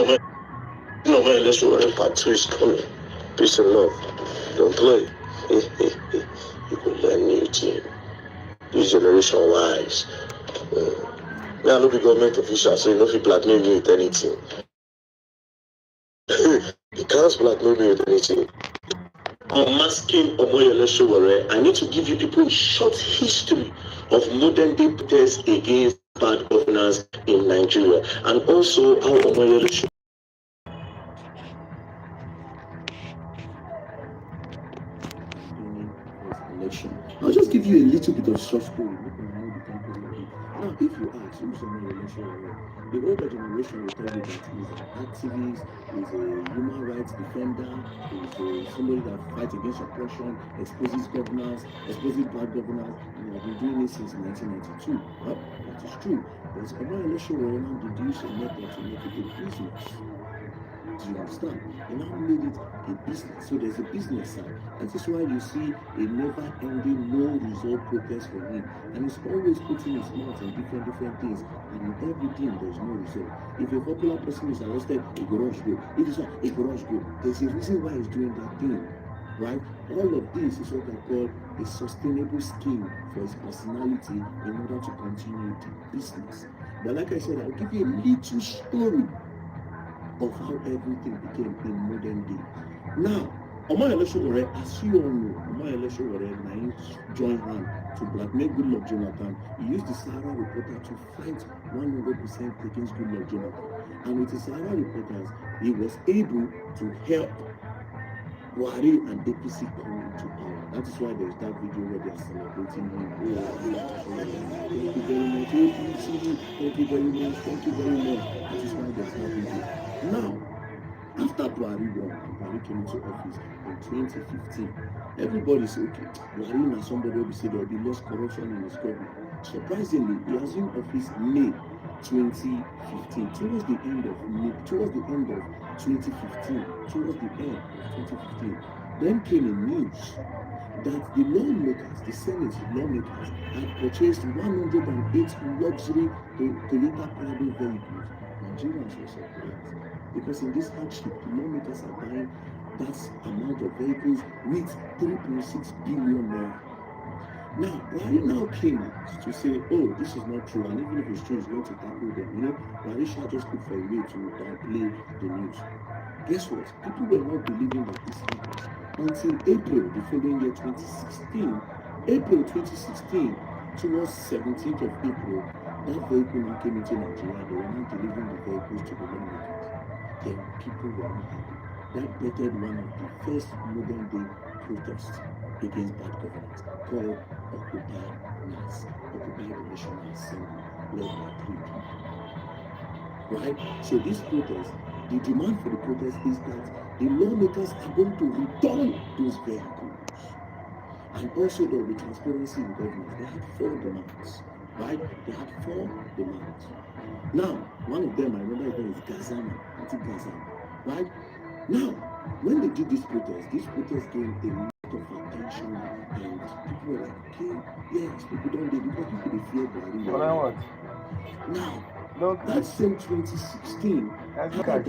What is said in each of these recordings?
let's go. Part 2 is coming. Peace and love. Don't play. You will learn new thing. This generation wise. Now look at government officials, so you know if you blackmail me with anything. You can't blackmail me with anything. I'm masking Omoyele Sowore. I need to give you people a short history of modern day protests against bad governance in Nigeria, and also how Omoyele Sowore. I'll just give you a little bit of short story. Now, if you ask who's Omoyele Sowore, the older generation will tell you that he's an activist, he's a human rights defender, he's somebody that fights against oppression, exposes governance, exposes bad governance, and he has been doing it since 1992. Well, that is true. But Omoyele Sowore now deduced a method to make it a business. Do you understand? He now made it a business. So there's a business side. That is why you see a never-ending, no-result protest from him. And he's always putting his mouth on different things. And in everything, there's no result. If a popular person is arrested, he go rush go. If it's not, he go rush go. There's a reason why he's doing that thing. Right? All of this is what I call a sustainable scheme for his personality in order to continue the business. But like I said, I'll give you a little story of how everything became in modern day. Now, Omoyele Sowore, as you all know, Omoyele Sowore joined hand to blackmail Goodluck Jonathan. He used the Sahara Reporter to fight 100% against Goodluck Jonathan. And with the Sahara Reporters, he was able to help Buhari and APC come into power. That is why there's that video where they are celebrating him. Thank you very much, APC. Thank you very much. Thank you very much. That is why there's that video. Now, after Buhari won and Buhari came into office in 2015, everybody said, okay, Buhari is somebody who said there will be less corruption in his government. Surprisingly, he was in office May 2015, towards the end of 2015, then came a news that the lawmakers, the Senate lawmakers, had purchased 108 luxury Toyota Prado vehicles. Nigerians were surprised because in this hardship, the lawmakers are buying that amount of vehicles with 3.6 billion naira. Now, Buhari now came out to say, oh, this is not true, and even if it's true, it's going to tackle them. You know, Buhari shall just look for a way to downplay the news. Guess what? People were not believing that this happened until April, the following year, 2016. April 2016, towards 17th of April, that vehicle now came into Nigeria. They were now delivering the vehicles to the lawmakers. Then people were not happy. That bettered one of the first modern day protests against bad governance called Occupy NAS, Occupy the National Assembly, led by 3 people. Right? So this protest, the demand for the protest is that the lawmakers are going to return those vehicles. And also there will be transparency in government. They had 4 demands. Right? They had 4 demands. Now, one of them, I remember his name is Gazama, anti-Gazama. Right? Now, when they did this protest gained a lot of attention, and people were like, okay, yes, people don't do because people they fear Buhari. Now, that same 2016, after that,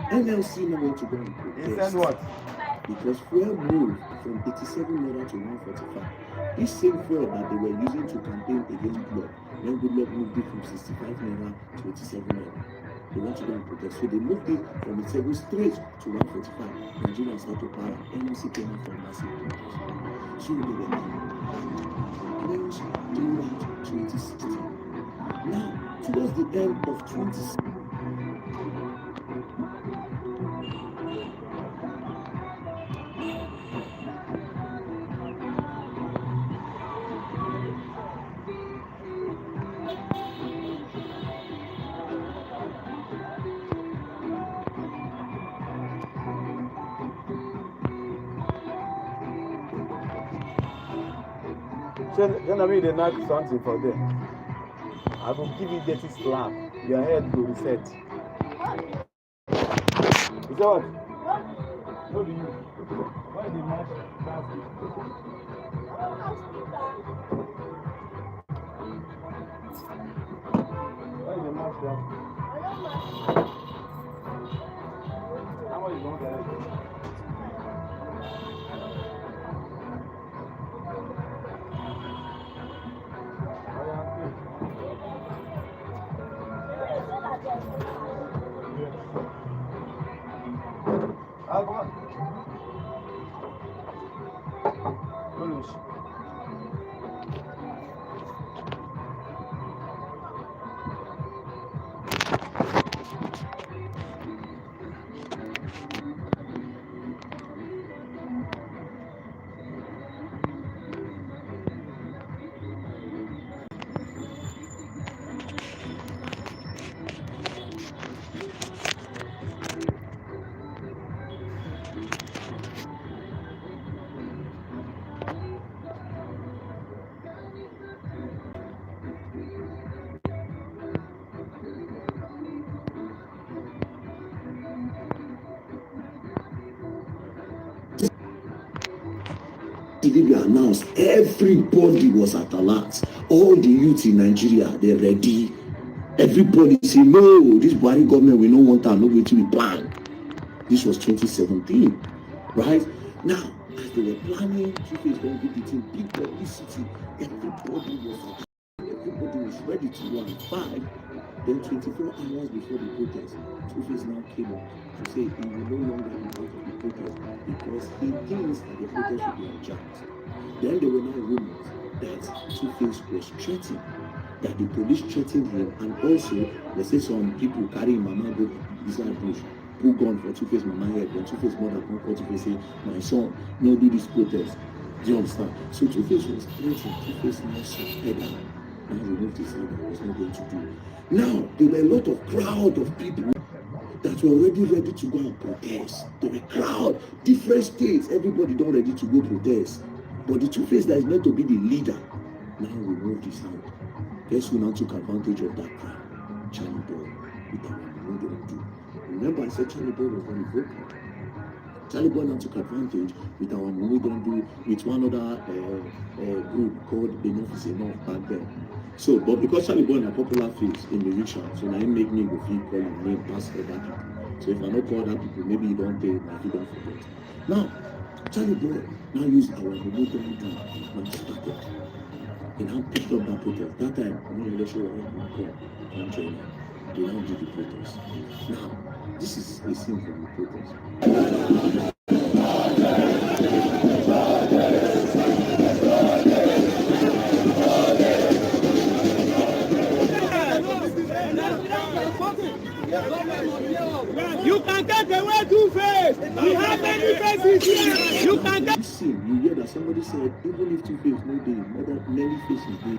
NLC now went to go and protest. What? Because fuel moved from 87 naira to 145. This same fuel that they were using to campaign against Goodluck, when Goodluck moved it from 65 naira to 87 naira. They want to go and protest. So they moved it from 87 straight to 145. Nigerians had to power. NLC came out for massive protest. So they were close throughout 2016. Now, towards the end of 2016, Then they knock something for them. I will give you dirty slap. Your head will reset. Is that what? What do you? Why did you match traffic? Why did you match traffic? immediately we announced, everybody was at alert. All the youth in Nigeria, they're ready. Everybody say, no, this Buhari government, we don't want that, no way to be planned. This was 2017, right? Now, as they were planning, Two-Face don't give it in big publicity. Everybody was ready to run. 5, then 24 hours before the protest, Two-Face now came up to say he will no longer be part of the protest because he thinks that the protest will be unjust. Then there were now rumors that Two-Face was threatened, that the police threatened him, and also they say some people carrying Mama go beside bush, who gone for Two-Face Mama head, when Two-Face mother come call Two-Face say, my son, no do this protest. Do you understand? So Two-Face was threatened. Two-Face now surrendered and removed his hand and was not going to do. Now there were a lot of crowd of people that were already ready to go and protest. There were crowd, different states, everybody don't ready to go protest. But the Two-Face that is meant to be the leader now removed his hand. Guess who now took advantage of that crowd? Charlie Boy with our money don't do. Remember I said Charlie Boy was very vocal. Charlie Boy now took advantage with our money don't do with one other group called Enough is Enough back then. So, but because Charlie Boy is a popular face in the ritual, so now he make me go feel call him name past other people. So if I don't call that people, maybe you don't pay, if you don't forget. Now, Charlie Boy now use our money don't do and started. He now picked up that protest. That time, when the election was come join them. They now do the protest. Now, this is a scene from the protest. You can get away Two-Face. We have many faces here. You can get. You hear that somebody said, even if Two-Face no day, many faces dey.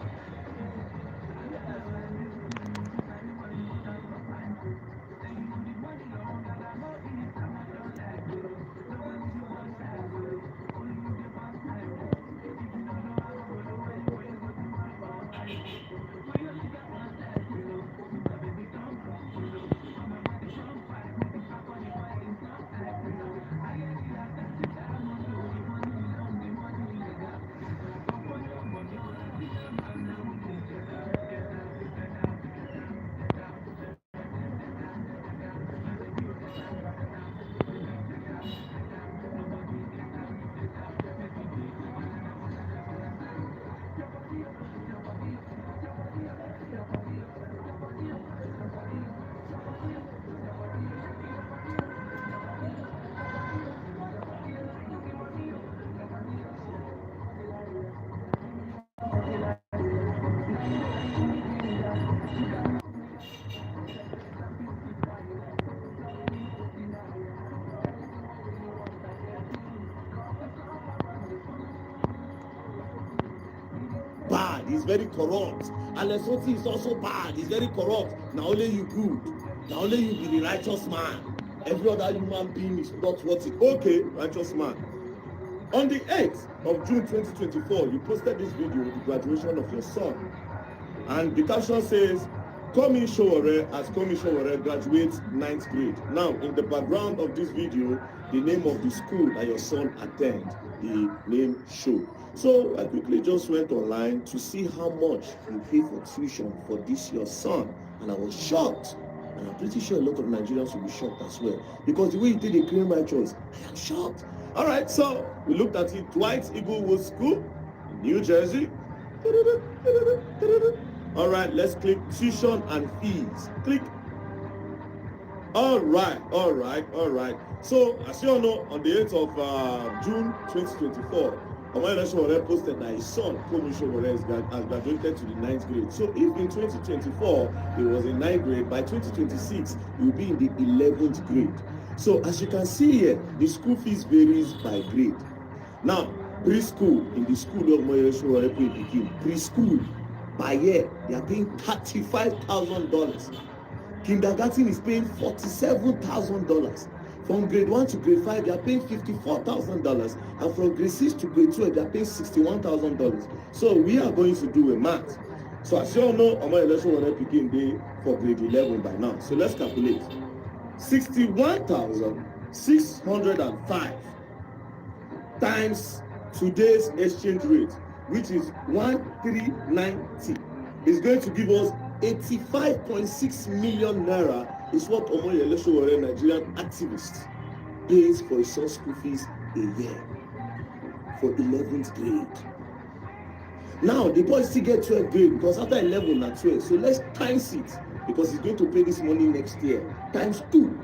Bad, he's very corrupt. And Lesotho is also bad, he's very corrupt. Now only you good. Now only you be the righteous man. Every other human being is not worth it. Okay, righteous man. On the 8th of June 2024, you posted this video with the graduation of your son. And the caption says, Komi Showore as Komi Showore graduates 9th grade. Now, in the background of this video, the name of the school that your son attends, the name show. So I quickly just went online to see how much you pay for tuition for this your son, and I was shocked. And I'm pretty sure a lot of Nigerians will be shocked as well, because the way you did a claim my choice, I am shocked. All right, so we looked at it. Dwight Eaglewood School, New Jersey. All right, let's click tuition and fees. Click. All right. So as you all know, on the 8th of June 2024, Omoyele Sowore posted that his son, Komi Sowore, has graduated to the 9th grade. So if in 2024 he was in 9th grade, by 2026 he will be in the 11th grade. So as you can see here, the school fees varies by grade. Now, preschool, in the school of Omoyele Sowore Pikin, preschool by year, they are paying $35,000. Kindergarten is paying $47,000. From grade 1 to grade 5, they are paying $54,000. And from grade 6 to grade 12, they are paying $61,000. So we are going to do a math. So as you all know, Omoyele Sowore Pikin dey for grade 11 by now. So let's calculate. 61,605 times today's exchange rate, which is 1390, is going to give us 85.6 million naira, is what Omoyele Sowore, Nigerian activist, pays for his son's school fees a year for 11th grade. Now, the boy still get 12th grade because after 11 and 12, so let's times it, because he's going to pay this money next year, times 2.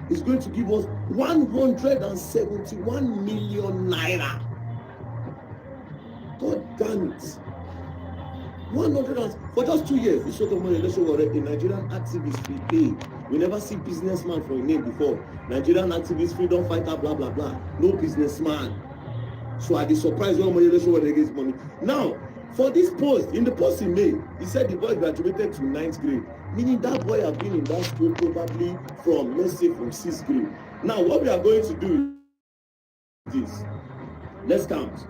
It's going to give us 171 million naira. God damn it. 100 for just 2 years, the short of money, a Nigerian activist we pay. We never see businessman for a name before. Nigerian activist, freedom fighter, blah blah blah. No businessman. So I be surprised when Omoyele gets money. Now, for this post, in the post he made, he said the boy graduated to 9th grade. Meaning that boy have been in that school probably from, let's say, from 6th grade. Now, what we are going to do is this. Let's count.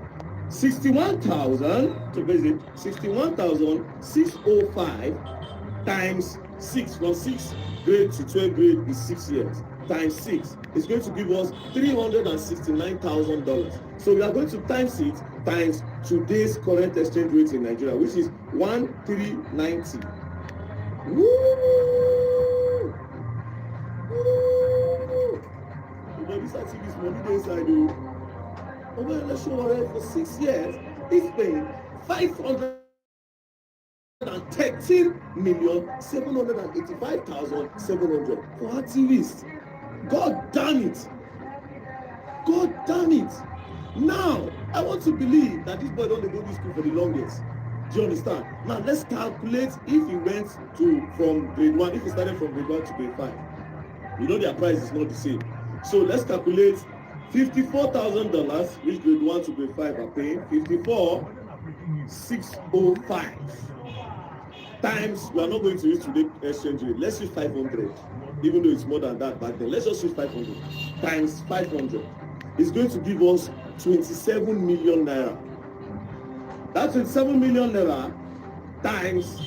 61,000 to visit 61,605 times 6, from 6th grade to 12th grade is 6 years, times 6 is going to give us $369,000. So we are going to times it times today's current exchange rate in Nigeria, which is 1390. Woo! Woo! You know, this activity is money day inside you. Omoyele Sowore for 6 years is paying 513,785,700 for activists. God damn it! God damn it! Now, I want to believe that this boy don't go to school for the longest. Do you understand? Now, let's calculate if he went from grade 1, if he started from grade 1 to grade 5. You know their price is not the same. So let's calculate $54,000, which grade 1 to grade 5 are paying, 54,605 times, we are not going to use today exchange rate. Let's use 500, even though it's more than that back then. Let's just use 500 times 500. It's going to give us 27 million naira. That 27 million naira times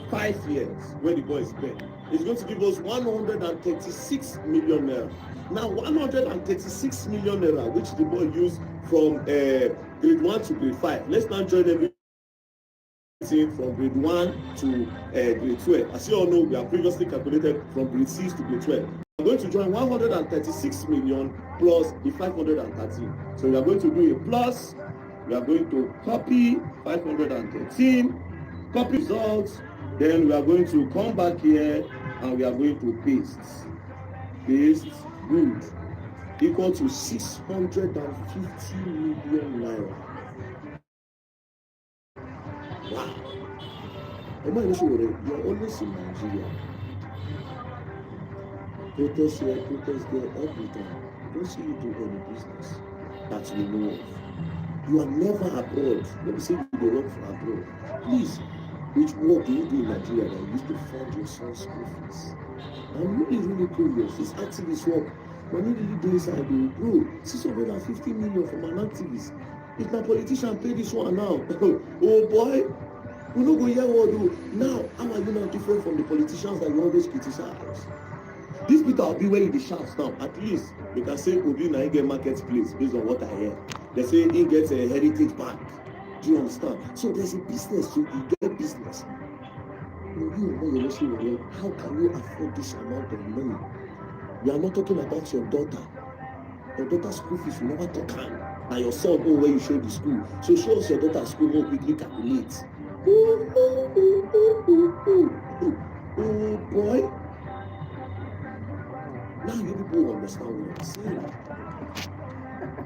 5 years, where the boy is paying, it's going to give us 136 million naira. Now, 136 million naira, which the boy used from grade 1 to grade 5. Let's now join everything from grade 1 to grade 12. As you all know, we have previously calculated from grade 6 to grade 12. We're going to join 136 million plus the 513. So we are going to do a plus. We are going to copy 513, copy results. Then we are going to come back here and we are going to paste. Paste, good. Equal to 650 million naira. Wow. Omoyele Sowore, you are always in Nigeria. Protest here, protest there, every time. Don't see you do any business that we know of. You are never abroad. Let me say you go work for abroad. Please, which work do you do in Nigeria that you used to fund your son's school fees? I'm really curious. This activist work, money really do inside you. Bro, 650 million from an activist. If my politician pay this one now, oh boy, we no go hear what do. Now, how are you now different from the politicians that you always criticize? This Peter Obi where he shouts now, at least we can say Obi na get marketplace based on what I hear. They say he gets a heritage bank. Do you understand? So there's a business, so you get business. How can you afford this amount of money? We are not talking about your daughter. Your daughter's school fees, you never talk on. Now your son go where you show the school. So show us your daughter's school, more quickly calculate. Oh boy. Now you people understand what I'm saying.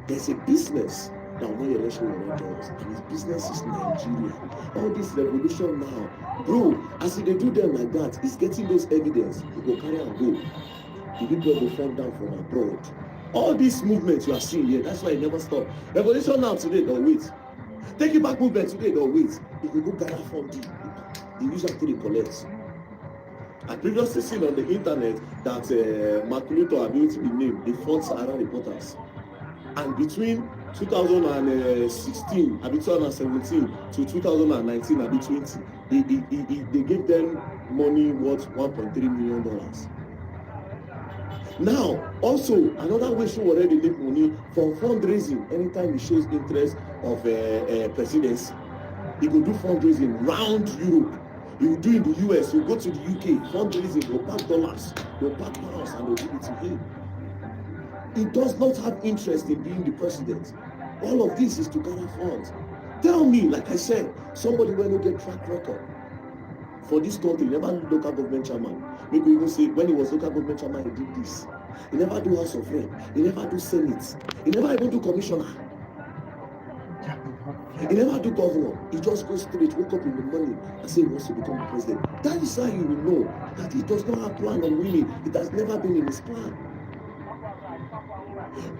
There's a business that Omoyele Sowore does, and his business is Nigeria. All this revolution now, bro, as they do them like that, it's getting those evidence. You go carry and go. The people will fall down from abroad. All these movements you are seeing here, that's why it never stop. Revolution now today, don't wait. Take it back movement today, don't wait. If you go gather from the use until they collect. I previously seen on the internet that Makuluto ability to be named the front Sahara reporters. And between 2016 and 2017 to 2019 and 2020, they gave them money worth $1.3 million. Now, also, another way she already make money from fundraising. Anytime he shows interest of presidency, he go do fundraising round Europe. He will do in the US, he will go to the UK, fundraising, he'll pack dollars, he'll pack pounds, and he'll give it to him. He does not have interest in being the president. All of this is to gather funds. Tell me, like I said, somebody when you get track record for this country, never local government chairman. Maybe even say when he was local government chairman, he did this. He never do House of Rep. He never do Senate. He never even do commissioner. He never do governor. He just goes straight, wake up in the morning and say he wants to become president. That is how you will know that he does not have plan on winning. It has never been in his plan.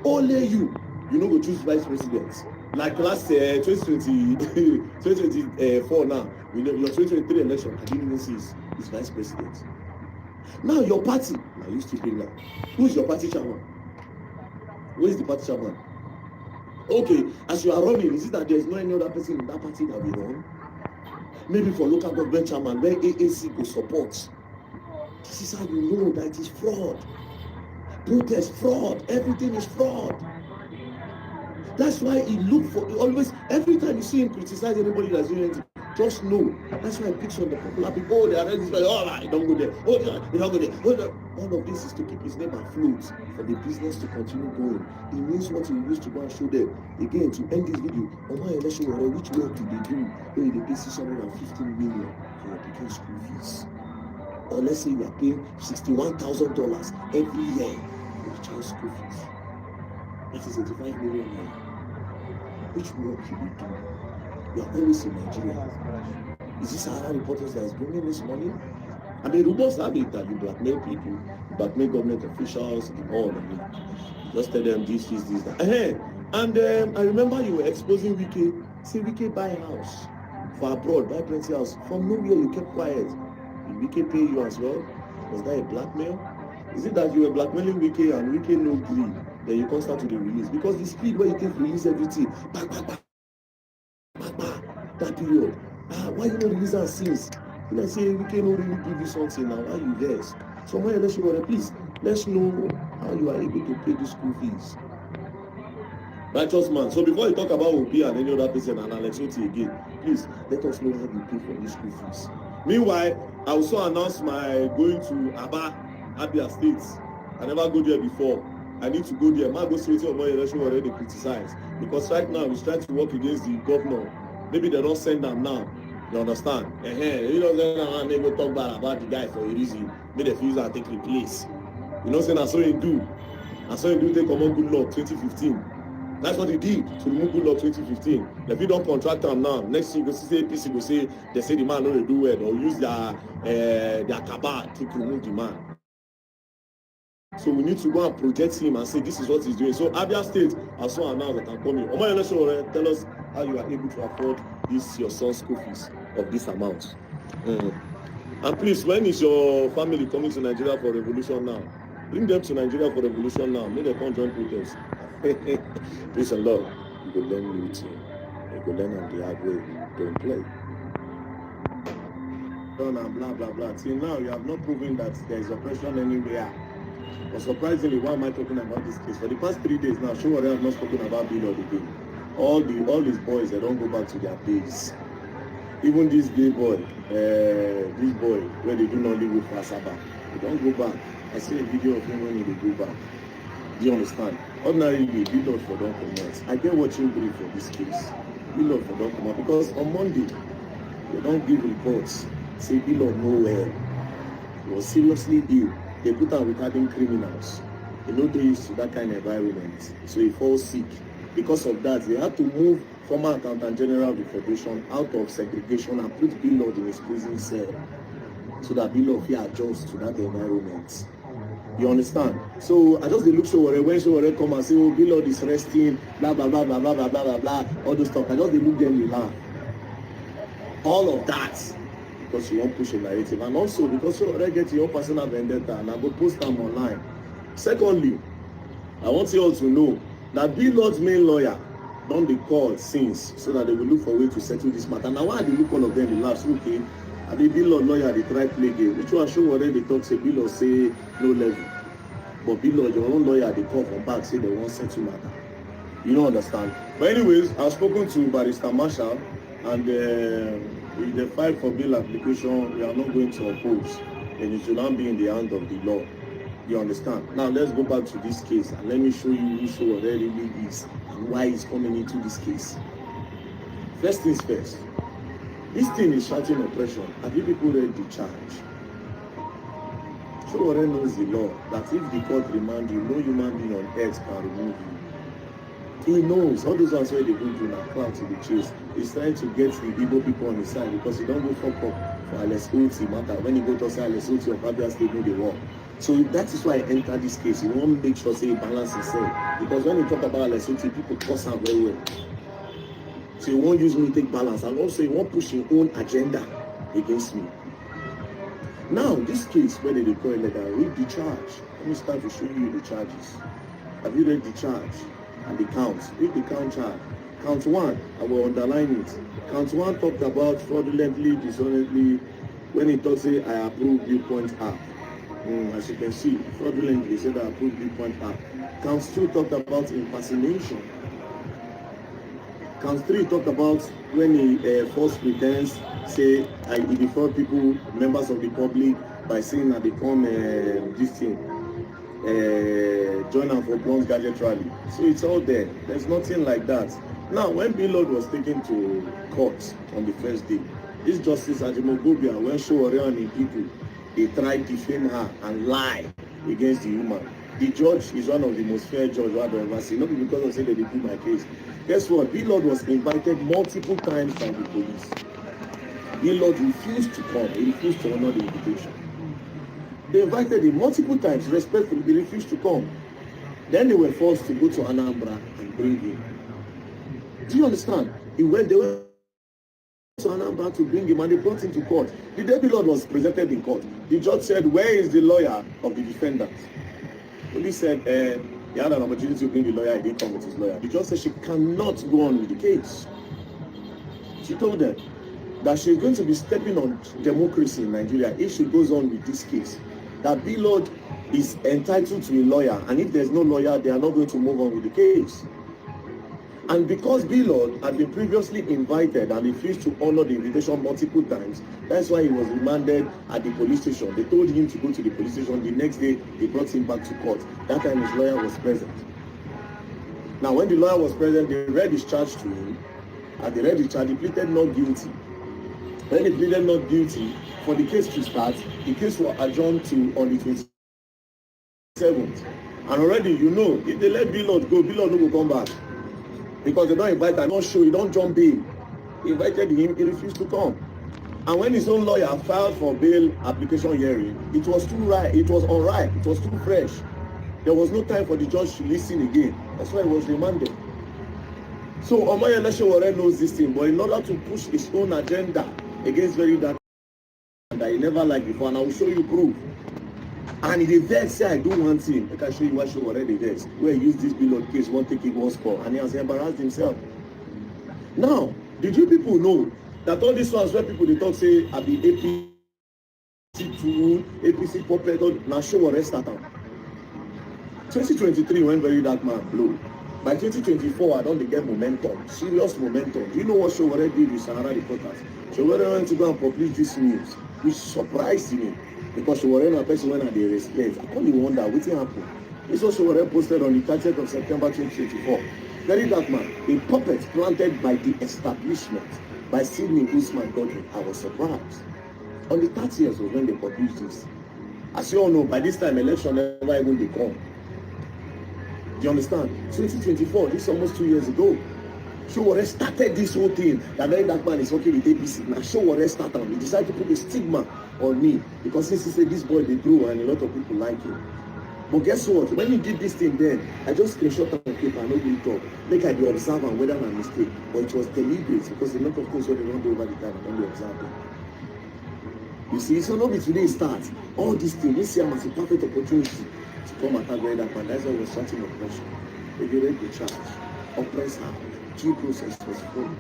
Only you know, go choose vice president. Like last 2024 now, you know, your 2023 election, I didn't even see his vice president. Now your party, I used to bring that. Who is your party chairman? Who is the party chairman? Okay, as you are running, is it that there is no any other person in that party that will run? Maybe for local government chairman, where AAC go support. This is how you know that it is fraud. Protest, fraud, everything is fraud. That's why he look for, always, every time you see him criticize anybody that's doing anything, just know. That's why he picks on the popular people. Oh, they are ready, all right, don't go there. Oh, they don't go there. All of this is to keep his name afloat, for the business to continue going. He means what he used to go and show them. Again, to end this video, on my election, which work do they do? When they pay $615 million for your picking school fees. Or let's say you are paying $61,000 every year for your child's school fees. That is $85 million. Which work should we do? You are always in Nigeria. Is this Sahara reporters that is bringing this money? I mean, rumors have it that you blackmail people, you blackmail government officials, and all of it. Just tell them this, that. And I remember you were exposing Wike. Say Wike buy a house for abroad, buy plenty house. From nowhere, you kept quiet. Did Wike pay you as well? Was that a blackmail? Is it that you were blackmailing Wike and Wike no agree? Then you can't start to the release, because the speed where you take release everything, that period. Why you not release that since? You know, say we can really give you something now. Why you guys? Somewhere let's show, please. Let's know how you are able to pay the school fees. Righteous man. So before you talk about Obi and any other person and Alex Oti again, please let us know how you pay for the school fees. Meanwhile, I also announced my going to Abia State. I never go there before. I need to go there. My go straight on my election already criticized, because right now he's trying to work against the governor. Maybe they don't send them now. You understand? You know, then they go talk bad about the guy for a reason. Maybe they feel that take the place. You know, saying I saw him do. I saw him do take on good luck 2015. That's what he did to remove good luck 2015. If you don't contract them now, next thing you go see APC go say they say the man don't do well, or use their cabal to remove the man. So we need to go and project him and say this is what he's doing. So Abia State also announced that I'm coming. Oma election, tell us how you are able to afford this your son's school fees of this amount. And please, when is your family coming to Nigeria for revolution now? Bring them to Nigeria for revolution now. Make them come join protest. Peace and love. You go learn new thing. You go learn on the hard way. Don't play. And blah blah blah. Till now, you have not proven that there is oppression anywhere. But surprisingly, why am I talking about this case? For the past 3 days now, Showore have not spoken about Bill again. All these boys, they don't go back to their base. Even this gay boy, where they do not live with Asaba, they don't go back. I see a video of him when they go back. Do you understand? Ordinarily, Bill for don't come out. I get watching brief for this case. Bill for don't come out, because on Monday, they don't give reports. Say Bill nowhere. He was seriously ill. They put out regarding criminals. They know they used to that kind of environment. So he falls sick. Because of that, they had to move former Accountant General of the Federation out of segregation and put Bill in his prison cell, so that Bill will adjust to that environment. You understand? So I just look Showore, when Showore come and say, oh, Bill is resting, blah blah blah blah blah blah blah blah, all those stuff. I just look them, they laugh. All of that. Because you won't push a narrative, and also because you already get your own personal vendetta, and I go post them online. Secondly, I want you all to know that Bill Lord's main lawyer don't be called since, so that they will look for a way to settle this matter. Now, why they look all of them in laughs? Okay, I mean, Bill Lord lawyer they try play game. Which one show already they talk say Bill Lord say no level. But Lord, your own lawyer, they call from back, say they won't settle matter. You don't understand. But anyways, I've spoken to Barrister Marshall, and with the file for bail application, we are not going to oppose, and it will not be in the hand of the law. You understand? Now let's go back to this case, and let me show you who Showore really is and why he's coming into this case. First things first, this thing is shouting oppression. Have you people read the charge? Showore knows the law, that if the court remand you, no human being on earth can remove you. He knows all those ones where they go to now crowd to the chase. He's trying to get the Igbo people on his side because he don't go fuck up for Alex matter. When he go to say Alex Oti of Abia State, do the work. So that is why I entered this case. He won't make sure say he balance himself. Because when you talk about Alex Oti, people cuss him very well. So he won't use me to take balance, and also he won't push his own agenda against me. Now, this case, where they call it letter, read the charge. Let me start to show you the charges. Have you read the charge and the counts? Read the count charge. Count 1, I will underline it. Count 1 talked about fraudulently, dishonestly, when he talks, say, I approve viewpoint app. As you can see, fraudulently, he said, I approve viewpoint app. Count 2 talked about impersonation. Count 3 talked about when he false pretense, say, I defraud people, members of the public, by saying that they come this thing, join them for bronze gadget rally. So it's all there. There's nothing like that. Now, when Lord was taken to court on the first day, this Justice Ajimogobia, when Showore and the people, they tried to defame her and lie against the woman. The judge is one of the most fair judges I've ever seen. Not because I said that they put my case. Guess what? Lord was invited multiple times by the police. Lord refused to come. He refused to honor the invitation. They invited him multiple times, respectfully. They refused to come. Then they were forced to go to Anambra and bring him. Do you understand? They went to Anambra to bring him, and they brought him to court. The day Lord was presented in court, the judge said, where is the lawyer of the defendant? Police said, he had an opportunity to bring the lawyer, he didn't come with his lawyer. The judge said she cannot go on with the case. She told them that she's going to be stepping on democracy in Nigeria if she goes on with this case. That Lord is entitled to a lawyer, and if there's no lawyer, they are not going to move on with the case. And because Lord had been previously invited and refused to honor the invitation multiple times, that's why he was remanded at the police station. They told him to go to the police station. The next day, they brought him back to court. That time his lawyer was present. Now, when the lawyer was present, they read his charge to him. And they read his charge, he pleaded not guilty. When he pleaded not guilty, for the case to start, the case was adjourned to on the 27th. And already, you know, if they let Lord go, Lord will come back. Because they don't invite him, don't show, he don't jump in. He invited him, he refused to come. And when his own lawyer filed for bail application hearing, it was too ripe, it was unripe, it was too fresh. There was no time for the judge to listen again. That's why he was remanded. So Omoyele Showore knows this thing, but in order to push his own agenda against Verydarkblackman that he never liked before, and I will show you proof. And in the verse say I do one thing, I can show you what Showore the verse, where he used this Lord case, one take it, one score, and he has embarrassed himself. Now, did you people know that all these ones where people they talk say I be APC tool, APC puppet, now Showore start out. 2023 when Verydarkblackman blew. By 2024, I don't get momentum, serious momentum. Do you know what Showore did with Sahara Reporters? Showore went to go and publish this news, which surprised me. Because Showore na person when they respect. I can't wonder what happened. This was Showore posted on the 30th of September 2024. Verydarkblackman, a puppet planted by the establishment by Sidney Usman Godwin. I was surprised. On the 30th was when they published this. As you all know, by this time election never even become. Do you understand? 2024, this is almost 2 years ago. Showore started this whole thing. That Verydarkblackman is working with APC. Now Showore started. He decided to put a stigma on me. Because since he said this boy they grew and a lot of people like him. But guess what? When he did this thing then, I just screenshot on paper and nobody talk. Make I be observant whether my mistake. But it was deliberate because a lot of things when they don't do over the time and don't be observing. You see, so nobody today starts. All these things, we see him as a perfect opportunity to come attack Verydarkblackman. That's why we're starting oppression. If you read the charge, oppress her. Due process was followed.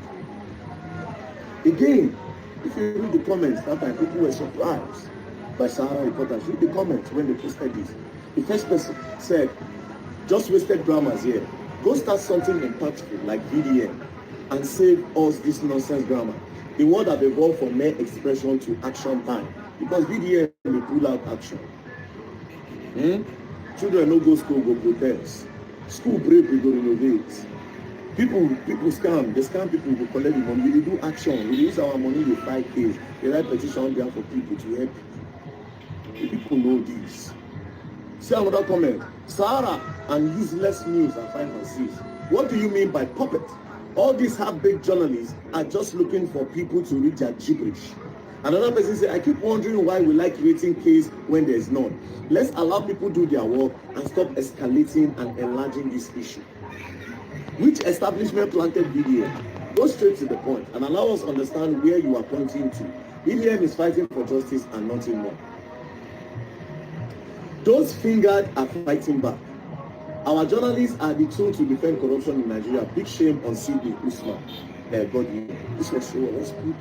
Again, if you read the comments that time, people were surprised by Sahara Reporters. Read the comments when they posted this. The first person said, just wasted grammars here. Go start something impactful like VDM and save us this nonsense grammar. The word have evolved from mere expression to action time because VDM will pull out action. Children no go school, go protest. School break, we go renovate. People scam. They scam people, we collect the money. We do action. We use our money to fight case. They write petition on behalf of people to help people. The people know this. See another comment. Sahara and useless news are 5 and 6. What do you mean by puppet? All these half-baked journalists are just looking for people to read their gibberish. Another person said, I keep wondering why we like creating case when there is none. Let's allow people do their work and stop escalating and enlarging this issue. Which establishment planted VDM? Go straight to the point and allow us understand where you are pointing to. VDM is fighting for justice and nothing more. Those fingered are fighting back. Our journalists are the tool to defend corruption in Nigeria. Big shame on Sydney Usman. This was so people.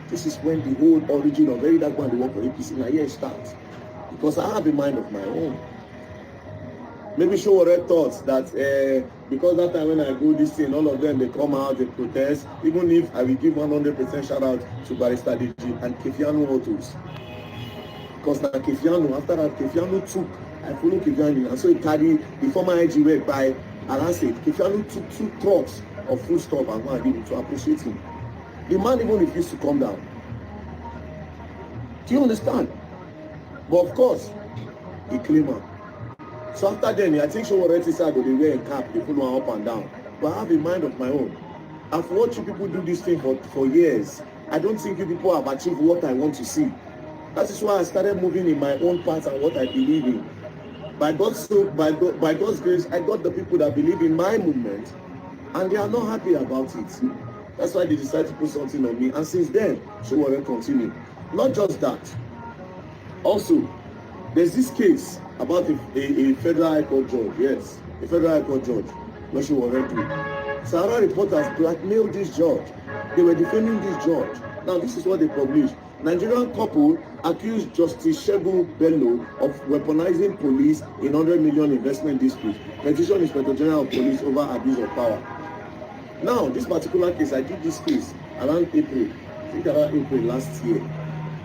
This is when the whole origin of Verydarkman, the work for APC, now here starts. Because I have a mind of my own. Maybe show red thoughts that because that time when I go this thing, all of them, they come out, they protest. Even if I will give 100% shout out to Barrister DG and Kefiano Autos. Because now Kefiano, after that, Kefiano took, I follow Kefiano, and so he carried the former IG work by Alanse. Kefiano took 2 trucks of food stuff and one did to appreciate him. The man even refused to come down. Do you understand? But of course, he claimed her. So after then, I think Showore said they wear a cap, they put one up and down. But I have a mind of my own. I've watched you people do this thing for years. I don't think you people have achieved what I want to see. That is why I started moving in my own path and what I believe in. By God's grace, I got the people that believe in my movement, and they are not happy about it. That's why they decided to put something on me. And since then, Showore continue. Not just that. Also, there's this case about a federal high court judge. Yes, a federal high court judge. What Showore do. Sahara reporters blackmailed this judge. They were defending this judge. Now, this is what they published. Nigerian couple accused Justice Shegun Bello of weaponizing police in 100 million investment dispute. Petition Inspector General of Police over abuse of power. Now, this particular case, I did this case around April. I think around April last year.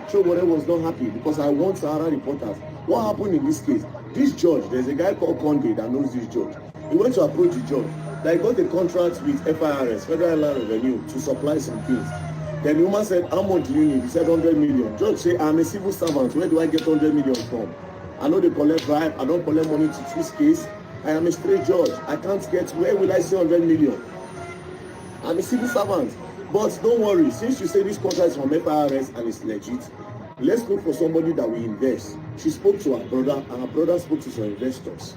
Showore was not happy because I want Sahara reporters. What happened in this case? This judge, there's a guy called Conde that knows this judge. He went to approach the judge. They got a contract with FIRS, Federal Land Revenue, to supply some things. Then the woman said, how much do you need? He said 100 million. Judge said, I'm a civil servant. Where do I get 100 million from? I know they collect bribe. I don't collect money to twist case. I am a straight judge. I can't get, where will I see 100 million? I'm a civil servant. But don't worry, since you say this contract is from FIRS and it's legit, let's look for somebody that will invest. She spoke to her brother, and her brother spoke to some investors.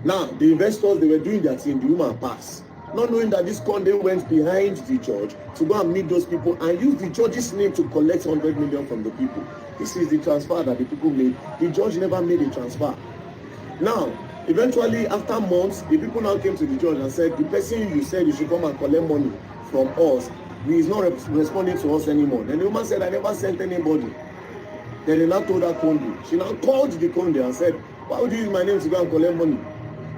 Now, the investors, they were doing their thing, the woman passed. Not knowing that this Conde went behind the judge to go and meet those people and use the judge's name to collect 100 million from the people. This is the transfer that the people made. The judge never made a transfer. Now, eventually, after months, the people now came to the judge and said, the person you said you should come and collect money from us, he is not responding to us anymore. Then the woman said, I never sent anybody. Then they now told her Conde. She now called the Conde and said, why would you use my name to go and collect money?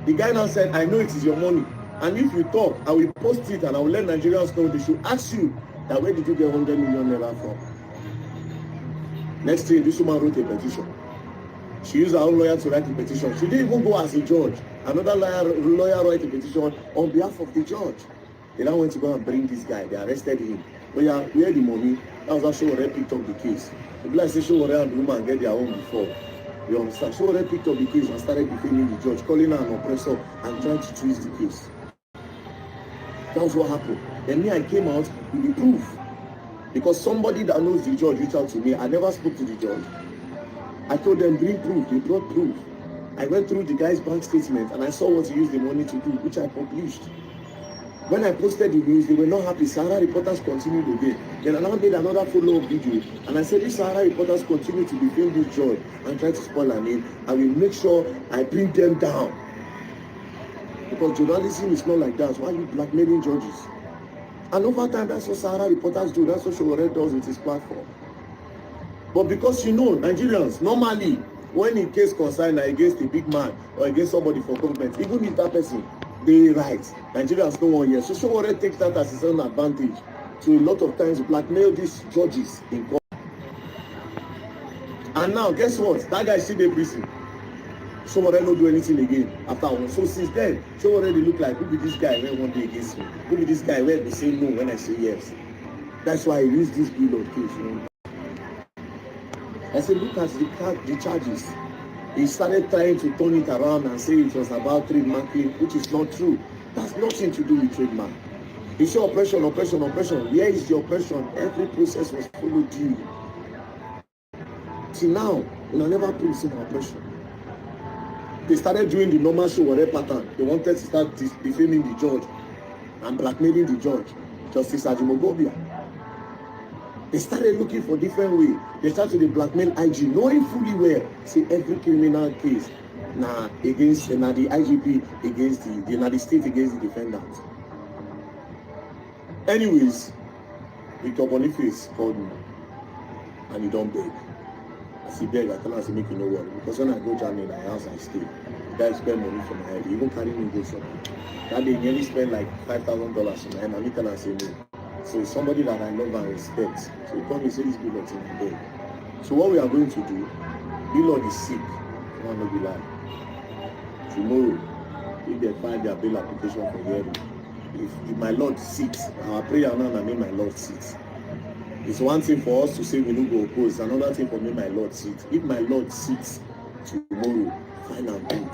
The guy now said, I know it is your money. And if you talk, I will post it and I will let Nigerians know. They should ask you that where did you get 100 million naira from? Next thing, this woman wrote a petition. She used her own lawyer to write a petition. She didn't even go as a judge. Another lawyer wrote a petition on behalf of the judge. They now went to go and bring this guy. They arrested him. But yeah, we had the money. That was how Showore picked up the case. The black say Showore and the woman get their own before. You understand? Showore picked up the case and started defending the judge, calling her an oppressor and trying to twist the case. That was what happened. Then me, I came out with the proof. Because somebody that knows the judge reached out to me. I never spoke to the judge. I told them, bring proof. They brought proof. I went through the guy's bank statement and I saw what he used the money to do, which I published. When I posted the news, they were not happy. Sahara reporters continued again. Then I now made another follow-up video. And I said, if Sahara reporters continue to defend this judge and try to spoil her name, I will make sure I bring them down. Because journalism is not like that. Why are you blackmailing judges? And over time, that's what Sahara reporters do. That's what Showore does with his platform. But because you know, Nigerians, normally, when in case concern against a big man or against somebody for government, even if that person they right, Nigerians no one here. So Sowore takes that as his own advantage to a lot of times blackmail these judges in court. And now guess what? That guy still in prison. Sowore no do anything again after one. So since then, Sowore they look like, who be this guy when one day against me? Who be this guy when they say no when I say yes? That's why I use this bill of case. You know? I said, look at the charges. He started trying to turn it around and say it was about trademarking, which is not true. That's nothing to do with trademark. He said oppression. Where is the oppression? Every process was followed due. Till now, we never prove some oppression. They started doing the normal Sowore pattern. They wanted to start defaming the judge and blackmailing the judge, Justice Ajimogobia. They started looking for different ways. They started to blackmail IG, knowing fully well, say every criminal case against the IGP against the state against the defendant. Anyways, Victor Boniface called me and he don't beg. As he beg, I tell him, I say, make you no worry. Because when I go Germany, my house I stay. The guy spend money for my head. He even carry me go somewhere. That day, he nearly spent like $5,000 on my head. And I tell him, I say, no. So it's somebody that I love and respect. So he told me, say this Billot in my bed. So what we are going to do, Billot is sick. I will not be lying. Tomorrow, if they find their bail application for hearing, if my Lord sits, our prayer now and make my Lord sits. It's one thing for us to say we no go oppose, another thing for me my Lord sits. If my Lord sits tomorrow, fine and good.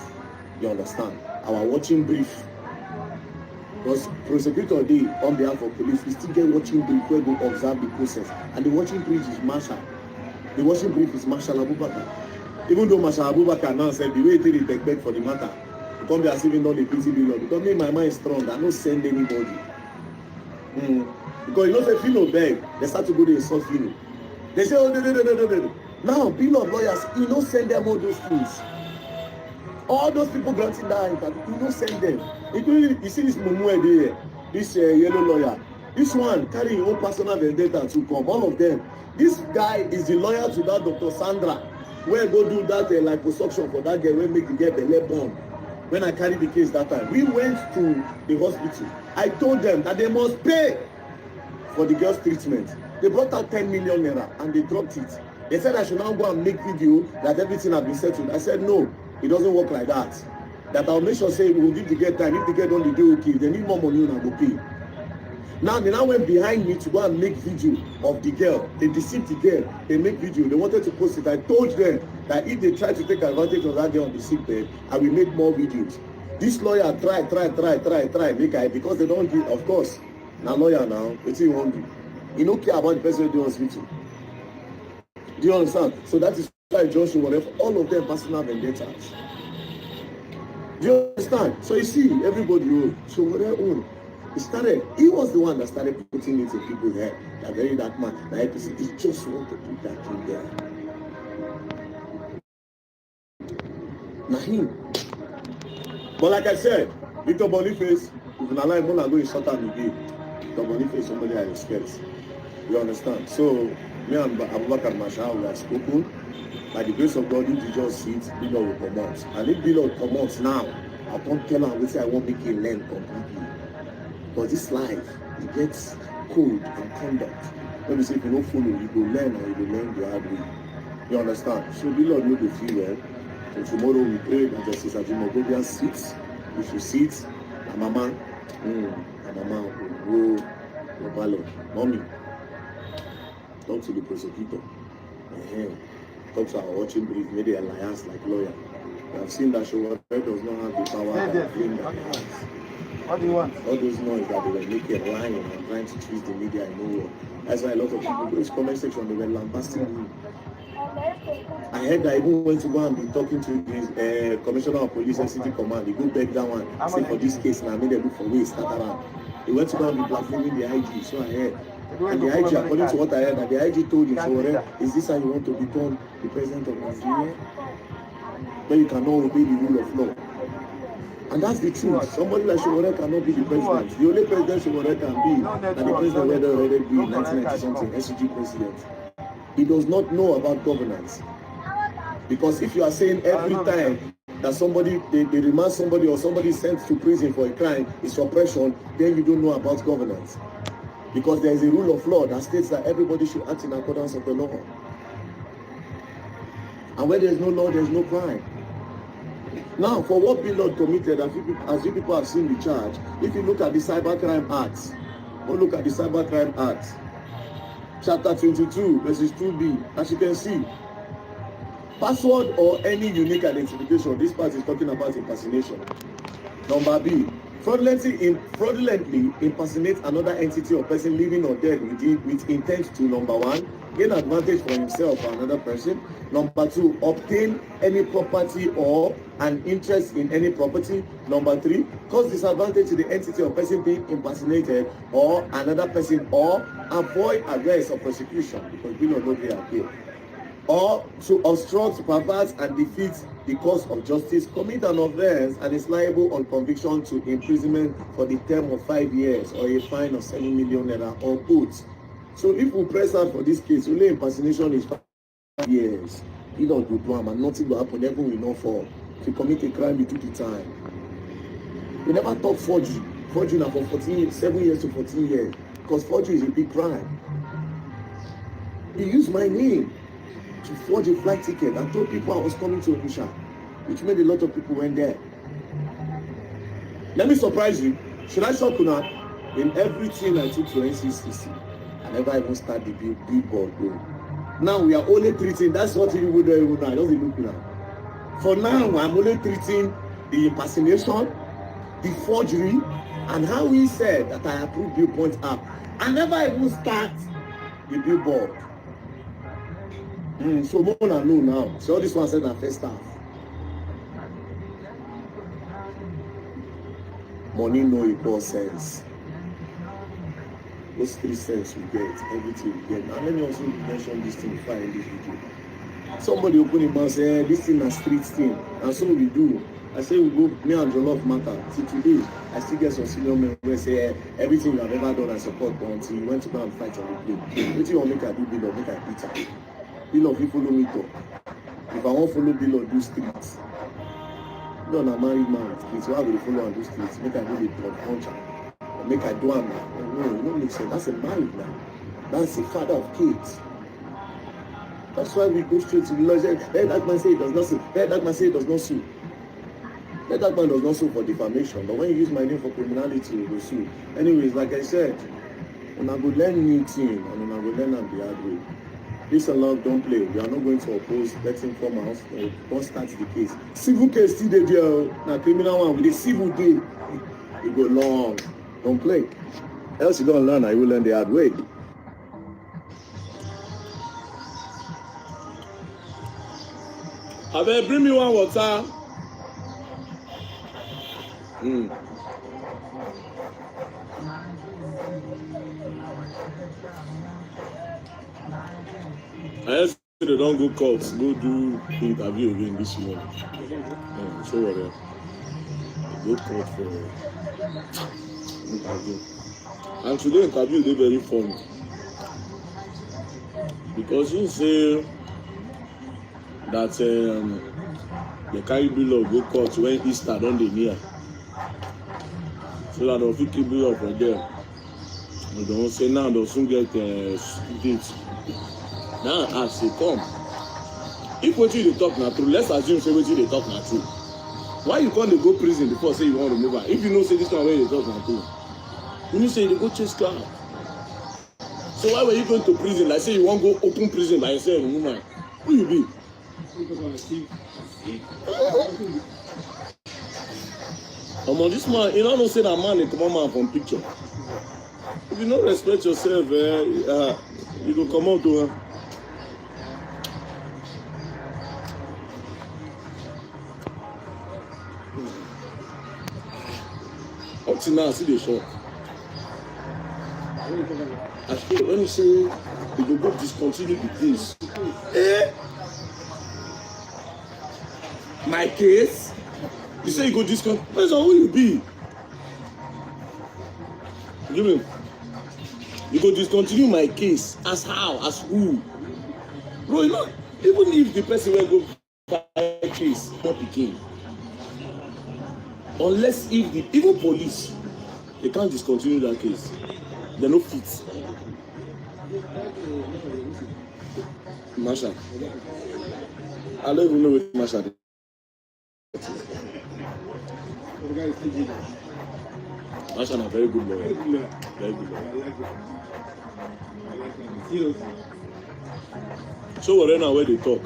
You understand? Our watching brief. Because prosecutor day on behalf of police, we still get watching brief where we observe the process. And the watching brief is Marshal. The watching brief is Marshal Abubakar. Even though Marshal Abubakar now said the way they take back for the matter, because they are saving all the busy billion. Because me, my mind is strong, I don't send anybody. Because you know, say Philo beg, they start to go to insult Philo. They say, oh, no. Now, Philo lawyers, you don't send them all those things. All those people granting that, you don't send them. Including, you see this Mumu there, this yellow lawyer. This one carry his own personal vendetta to come. All of them. This guy is the lawyer to that Dr. Sandra, where go do that liposuction for that girl, where make the girl belly born. When I carried the case that time, we went to the hospital. I told them that they must pay for the girl's treatment. They brought out 10 million naira and they dropped it. They said I should now go and make video that everything has been settled. I said no, it doesn't work like that. That I'll make sure say we will give the girl time. If the girl don't do okay, they need more money and I will pay. Now they now went behind me to go and make video of the girl. They deceived the girl. They make video. They wanted to post it. I told them that if they try to take advantage of that girl on the sick bed, I will make more videos. This lawyer try, make I, because they don't give, of course. Now lawyer now, what you want to do? He don't care about the person in the hospital. Do you understand? So that is why Joshua, whatever, all of them personal vendettas. Do you understand? So you see, everybody knows. So whatever own. He was the one that started putting it in people's head. That very dark man, the APC, he just want to put that in there. Now him. But like I said, Victor Boniface, if you allow him to go in short time again, Victor Boniface is somebody I respect. You understand? So, me and Abubakar Marshal, we have spoken. By the grace of God, if you just see it, Billot will come out. And if Billot come out now, I can't tell him, I won't make him learn completely. But this life, it gets code and conduct. When you say if you don't follow, you go learn or you go learn the hard way. You understand? So Billot know the feel well. So tomorrow we pray that Justice Ajimogobian sits. We should sit. And Mama, Mommy, talk to the prosecutor. Talk to our watching brief, maybe a alliance like lawyer. We have seen that Sowore does not have the power that he has. What do you want? All those noise that they were making, lying and trying to twist the media in nowhere. That's why a lot of people go to his comment section, they were lambasting him. I heard that even went to go and be talking to his commissioner of police and city command. He go back that one, say for this case now, made them look for ways, start around. He went to go and be blaspheming the IG, so I heard. And the IG, according to what I heard, that the IG told him, Sowore, is this how you want to become the president of Nigeria? Where you cannot obey the rule of law. And that's the truth. Somebody like Sowore cannot be the president. The only president Sowore can be, and the president whether already be 1990 something, SCG president. He does not know about governance. Because if you are saying every time that somebody, they remand somebody or somebody is sent to prison for a crime is oppression, then you don't know about governance. Because there is a rule of law that states that everybody should act in accordance with the law. And where there is no law, there is no crime. Now, for what Billard committed, as you people have seen the charge, if you look at the Cybercrime Act, or look at the Cybercrime Act, Chapter 22, verses 2b, as you can see, password or any unique identification, this part is talking about impersonation. Number B, fraudulently impersonate another entity or person living or dead with intent to, number 1, gain advantage for himself or another person. Number 2, obtain any property or an interest in any property. Number 3, cause disadvantage to the entity or person being impersonated or another person, or avoid arrest or prosecution, because we don't know they are here. Or to obstruct, pervert, and defeat the cause of justice, commit an offense and is liable on conviction to imprisonment for the term of 5 years or a fine of 7 million naira or both. So if we press out for this case, only impersonation is 5 years. You don't do drama, and nothing will happen, everyone will not fall. If you commit a crime, you do the time. We never talk forgery. Forgery now for 7 years to 14 years. Because forgery is a big crime. He used my name to forge a flight ticket and told people I was coming to Onitsha, which made a lot of people went there. Let me surprise you. Should I shock you now? In everything I took to NCCC, I never even start the billboard though. Now we are only treating, that's what you would do now. I don't look now. For now, I'm only treating the impersonation, the forgery, and how he said that I approved billboard app. I never even start the billboard. So more than know now. So all this one said that first half. Money no equal sense. Those 3 cents we get, everything we get. And let me also mention this thing before I end this video. Somebody open him and say, this thing is street thing. And so we do. I say we go, me and Jollof matter. See today, I still get some senior men who say everything you have ever done and support until you went to go and fight on the plane. What you want make I do, Bill, make I eat it. Bill, if you follow me talk. If I want follow Bill, do streets. No, I'm a married man. Streets, why will you follow and do streets? Make I do the puncher. Make I do am now. No, it don't make sense. That's a married man. That's a father of kids. That's why we go straight to the law. Let that man say it does not sue. Let that man say it does not sue. Let that man does not sue for defamation. But when you use my name for criminality, you will sue. Anyways, like I said, when I go learn new thing and when I go learn and the hard way. This and love don't play. We are not going to oppose. Let him come out. Don't start the case. Civil case still there. Now criminal one with a civil deal. It go long. Don't play. Else you don't learn. I will learn the hard way. Abeg, bring me one water. I just they don't go court, go do interview again this morning. So what? Go court for interview. And today interview they very funny because you say that they carry bill of go court when Easter don dey near, so that they'll fit keep bill of for there. They don't say now they'll soon get date. Now as they come, if wetin you dey talk na true, let's assume say wetin you dey talk na true. Why you come dey go prison before say you wan remove am? If you know say this one wey you dey talk na true, you know say you dey go chase cloud. So why were you going to prison like say you wan go open prison by yourself remove am? Who you be? Omo, this man, you don't know say that man dey comot man from picture. If you no respect yourself, you go comot o. Up till now, I see the shock. I feel when you say you go discontinue the case. My case? You say you go discontinue? Depends on who you be. You mean? You go discontinue my case. As how? As who? Bro, you know, even if the person will go case not pikin. Unless if the even police, they can't discontinue that case. They no fit. Masha. I don't even know what Masha is. Masha is a very good lawyer. Very good lawyer. So we're now where they talk.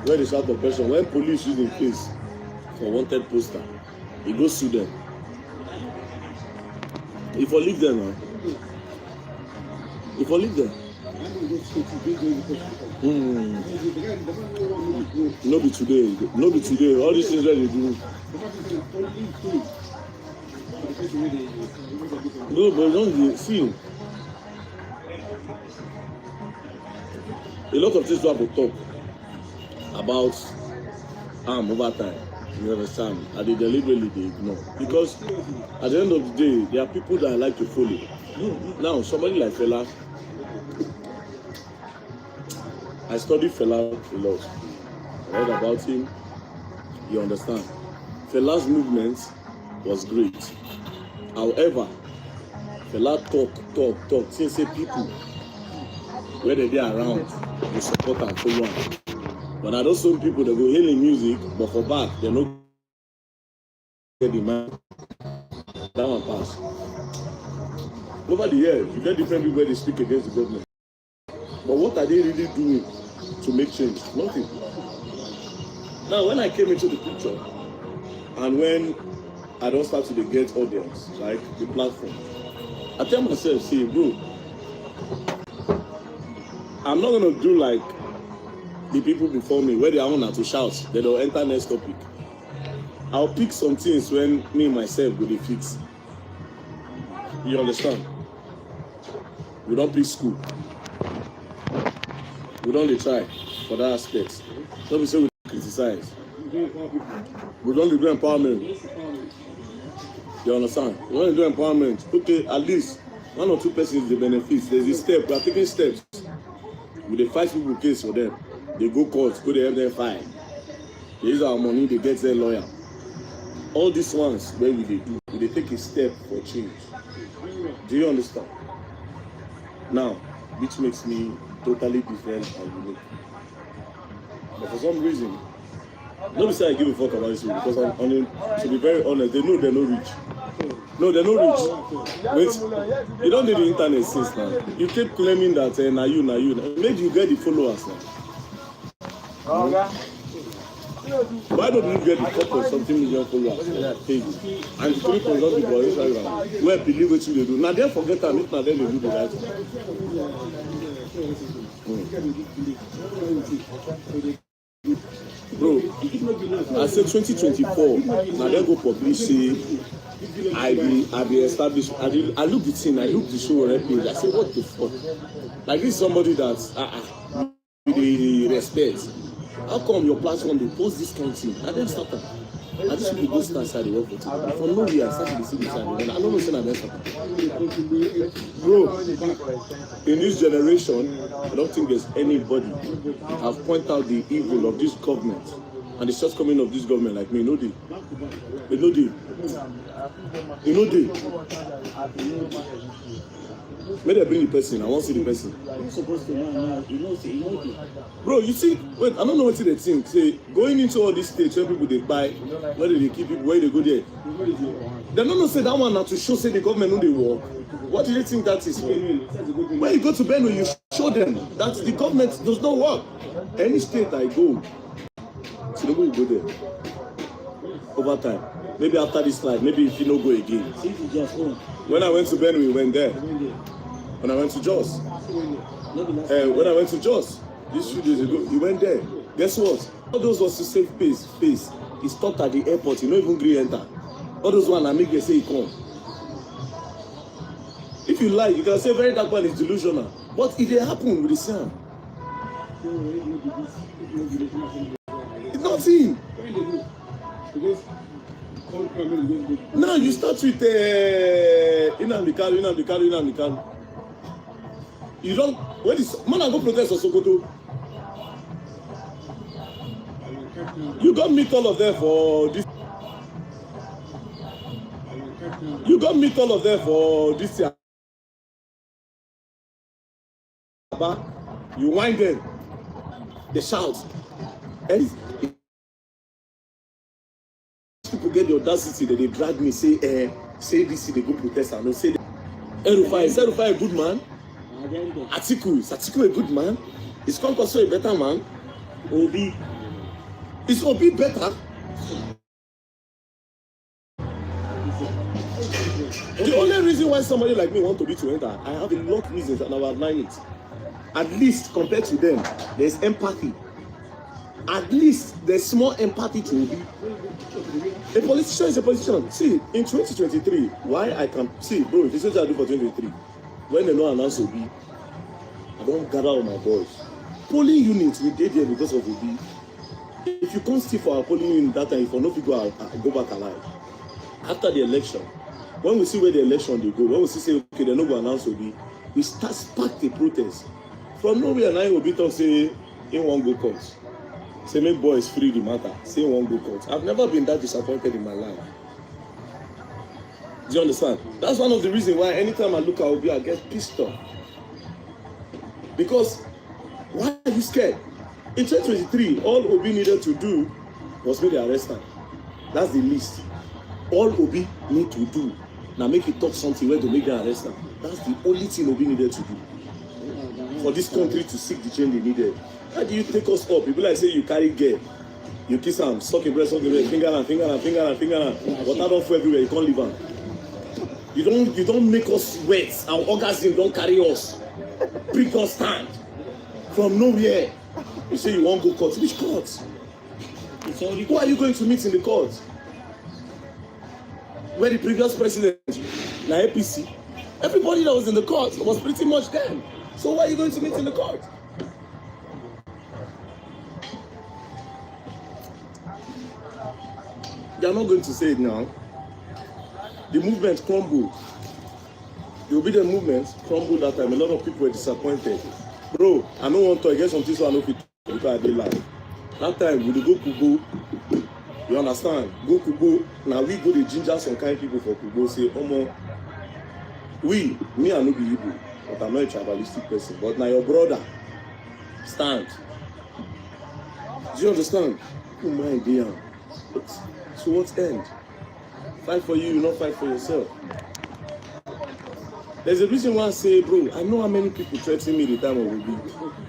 Where they start the person. When police use the case for wanted poster, he goes sue them. If I leave them now, if I leave them, no be today, no be today. All these things that they do. No, but don't see. A lot of things we have to talk about over time. You understand? And they deliberately they ignore. Because at the end of the day, there are people that I like to follow. Now, somebody like Fela, I studied Fela a lot. I read about him. You understand? Fela's movement was great. However, Fela talk. Since say people, whether they are around, they support and follow him. But I know some people that go hailing music, but for back, they no get the man. That one pass. Over the years, you get different people where they speak against the government. But what are they really doing to make change? Nothing. Now, when I came into the picture, and when I don't start to get audience, like the platform, I tell myself, see, bro, I'm not gonna do like the people before me, where they are on to shout, they don't enter next topic. I'll pick some things when me and myself go to fix. You understand? We don't pick school. We don't try for that aspect. Don't be say we criticize. We don't do empowerment. You understand? We don't do empowerment. Okay, at least one or two persons the benefits. There's a step. We are taking steps. We dey fight people case for them. They go court, go there, then fine. They use our money, they get their lawyer. All these ones, where we they do, we they take a step for change. Do you understand? Now, which makes me totally different and unique. But for some reason, nobody say I give a fuck about this because I'm only, to be very honest, they know they're not rich. No, they're not rich. Wait, you don't need the internet since now. You keep claiming that na you. Maybe you get the followers now. Why don't you get the 4.something million followers on that page? And 3.0 people on Instagram. Where believe what you do. Now they forget that if not then they do the right Bro, I said 2024. Now they go publish say I be established. I look the thing, I look the show already. I say what the fuck? Like this is somebody that they respect. How come your platform they post this kind of thing? I didn't start that. I just really go start the work for you. From nowhere I started to see this side. And I don't know say I didn't start that. Bro, in this generation, I don't think there's anybody have pointed out the evil of this government and the shortcoming of this government like me. No day. No day. No day. May I bring the person? I want to see the person. You're supposed to know. You know. Bro, you see, wait, I don't know what they think. Say, going into all these states where people they buy, where they keep people, where they go there. They don't say that one now to show say the government know they work. What do you think that is? When you go to Benue, you show them that the government does not work. Any state I go, so nobody go there. Over time. Maybe after this slide, maybe if you don't go again. When I went to Benue, we went there. When I went to Jos, when I went to Jos, these few days ago, he went there. Guess what? All those was to save space. He stopped at the airport. He no even gree enter. All those one I make they say he come. If you like, you can say VeryDarkBLACKMAN is delusional. But it didn't happen with the sound. It's not him. Now you start with Inamikalu. You don't. When is man I go protest for Sokoto? You got meet all of them for this. You got meet all of them for this year. You wind them. They shout. And people get the audacity that they drag me, say this, they go protest and say is Erufai a good man? Atiku a good man? Is Kwankwaso a better man? Obi. Is Obi better? The only reason why somebody like me want to be to enter, I have a lot of reasons and I will outline it. At least compared to them, there's empathy. At least there's more empathy to Obi. A politician is a politician. See, in 2023, why I can see, bro, if this is what I do for 2023, when they don't announce Obi, I don't gather all my boys. Polling units, we did here because of Obi. If you can't see for our polling unit that time, if you know people go back alive. After the election, when we see where the election they go, when we see okay, they're not going to announce Obi, we start spark the protest. From nowhere, now Obi talk say, he won't go court. Say make boys free the matter. Say he won't go court. I've never been that disappointed in my life. Do you understand? That's one of the reasons why anytime I look at Obi, I get pissed off. Because why are you scared? In 2023, all Obi needed to do was make the arrest him. That's the least. All Obi need to do now make it talk something where to make the arrest him. That's the only thing Obi needed to do for this country to seek the change they needed. How do you take us up? People like say you carry girl, you kiss am, suck a breast, finger and water don't flow everywhere. You can't leave am. You don't make us sweat. Our orgasm don't carry us. Prick us stand from nowhere. You say you won't go court. Which court? Who are you going to meet in the court? Where the previous president, na APC, everybody that was in the court was pretty much them. So why are you going to meet in the court? They are not going to say it now. The movement crumbled. The obedient movement crumbled that time. A lot of people were disappointed. Bro, I don't want to get something so I know people because I did lie. That time we go Kubo. You understand? Go Kubo. Now we go to ginger some kind of people for Kubo. Say, Omo, me I no be Igbo, but I'm not a tribalistic person. But now your brother, stand. Do you understand? Oh my dear. So what end? Fight for you, not fight for yourself. There's a reason why I say, bro, I know how many people threaten me the time of Obi.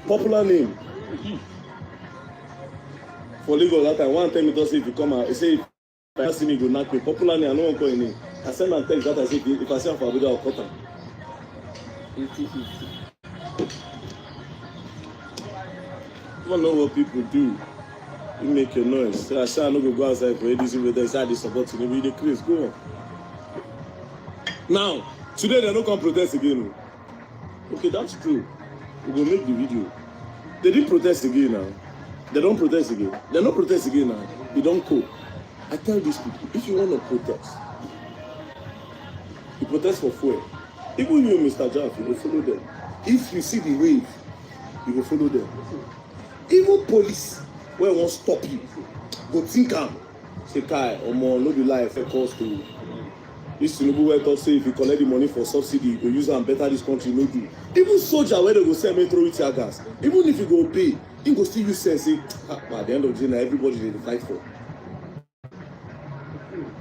Popular name. For Lagos that time, one time me just say if you come out, say if I see me, go knock me. Popular name, I know one call your name. I send a text that I say if I see him for Abuja, I'll cut him. You don't know what people do. You make your noise. So I say I no go outside for ADC with them. Say they support you. Maybe they crazy. Go on. Now, today they don't come protest again. Okay, that's true. We will make the video. They didn't protest again now. They don't protest again. They don't protest again now. They don't go. I tell these people, if you want to protest, you protest for fuel. Even you, Mr. Jaff, you will follow them. If you see the wave, you will follow them. Even police, where won't stop you, go think am. Say, Kai, Omo, no be lie, if it cost to. This Tinubu where talk say if you collect the money for subsidy, you go use and better this country, no do. Even soldier where they go send me throw with tear gas, even if you go pay, he go still use sense say, at the end of the day, everybody they fight for.